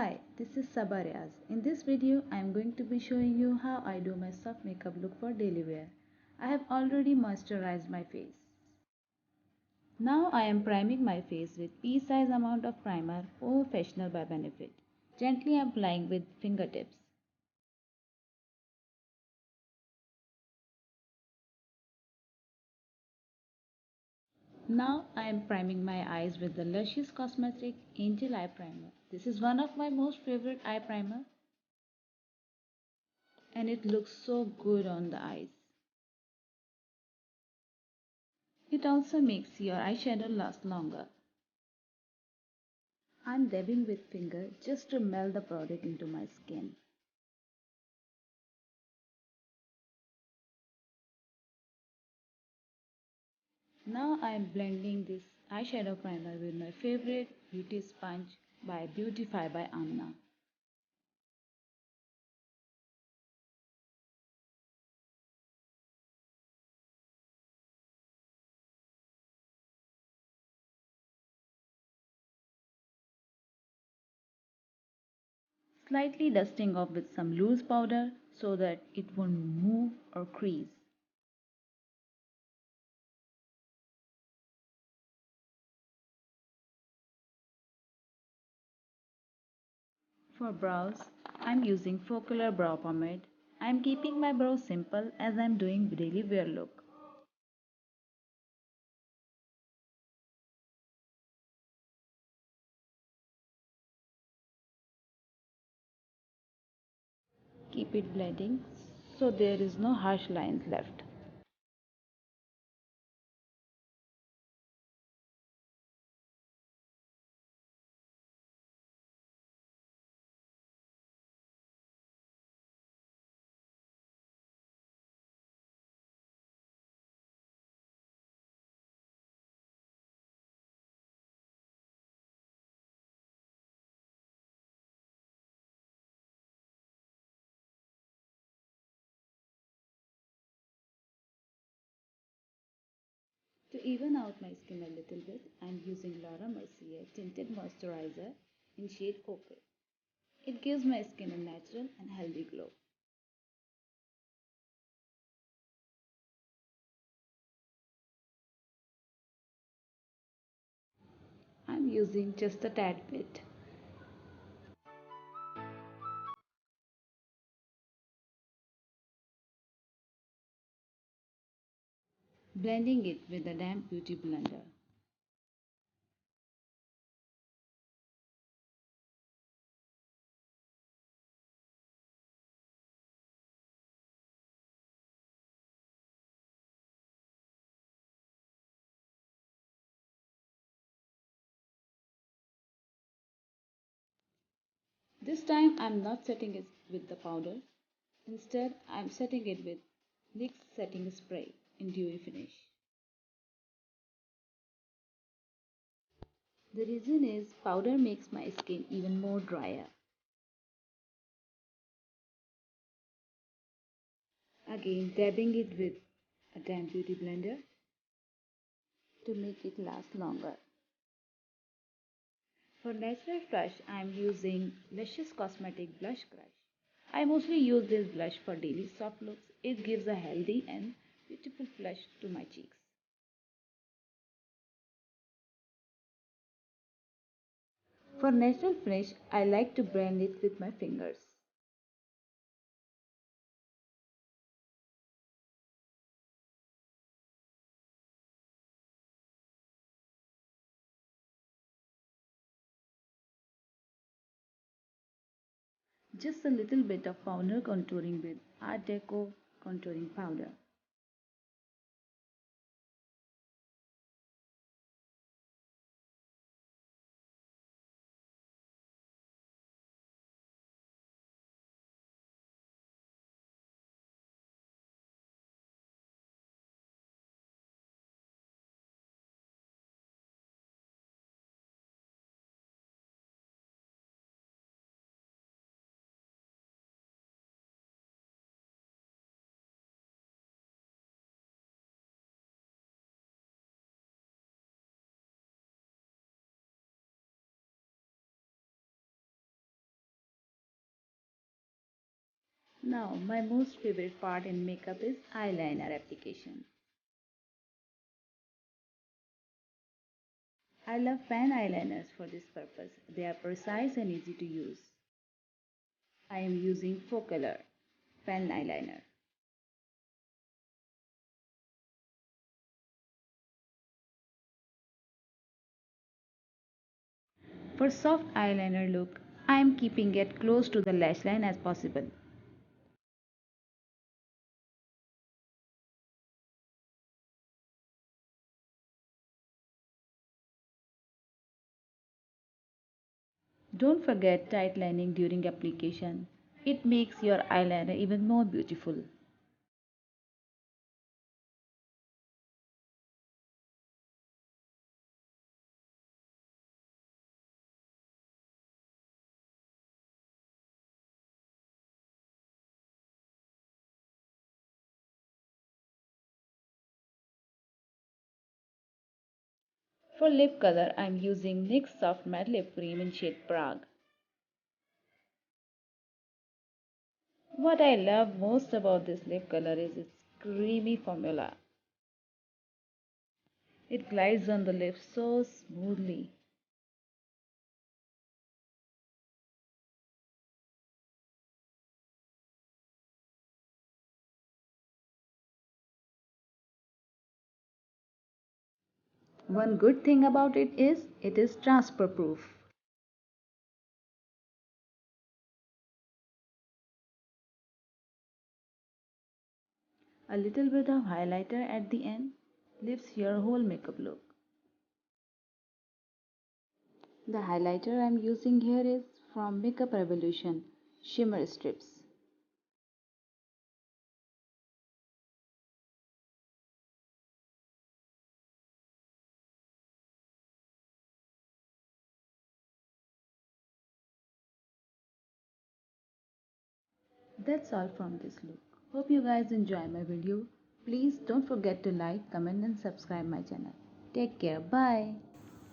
Hi, this is Sabariaz. In this video, I am going to be showing you how I do my soft makeup look for daily wear. I have already moisturized my face. Now I am priming my face with pea-size amount of primer Porefessional by Benefit, gently applying with fingertips. Now I am priming my eyes with the Luscious Cosmetic Angel Eye Primer. This is one of my most favorite eye primer and it looks so good on the eyes. It also makes your eyeshadow last longer. I'm dabbing with finger just to melt the product into my skin. Now I am blending this eyeshadow primer with my favorite beauty sponge by Beautify by Amna. Slightly dusting off with some loose powder so that it won't move or crease. For brows, I'm using Focular Brow Pomade. I'm keeping my brows simple as I'm doing daily wear look. Keep it blending so there is no harsh lines left. To even out my skin a little bit, I'm using Mercier Tinted Moisturizer in shade Ochre. It gives my skin a natural and healthy glow. I'm using just a tad bit. Blending it with a damp beauty blender. This time I'm not setting it with the powder. Instead, I'm setting it with NYX setting spray in Dewy finish. The reason is powder makes my skin even more drier. Again, dabbing it with a damp beauty blender to make it last longer. For natural flush, I am using Luscious Cosmetic Blush Crush. I mostly use this blush for daily soft looks. It gives a healthy and beautiful flush to my cheeks. For natural finish, I like to blend it with my fingers. Just a little bit of powder contouring with Art Deco contouring powder. Now, my most favorite part in makeup is eyeliner application. I love pen eyeliners for this purpose. They are precise and easy to use. I am using Color pen eyeliner. For soft eyeliner look, I am keeping it close to the lash line as possible. Don't forget tight lining during application. It makes your eyeliner even more beautiful. For lip color, I am using NYX Soft Matte Lip Cream in shade Prague. What I love most about this lip color is its creamy formula. It glides on the lips so smoothly. One good thing about it is transfer proof. A little bit of highlighter at the end lifts your whole makeup look. The highlighter I am using here is from Makeup Revolution Shimmer Strips. That's all from this look. Hope you guys enjoy my video. Please don't forget to like, comment and subscribe my channel. Take care. Bye.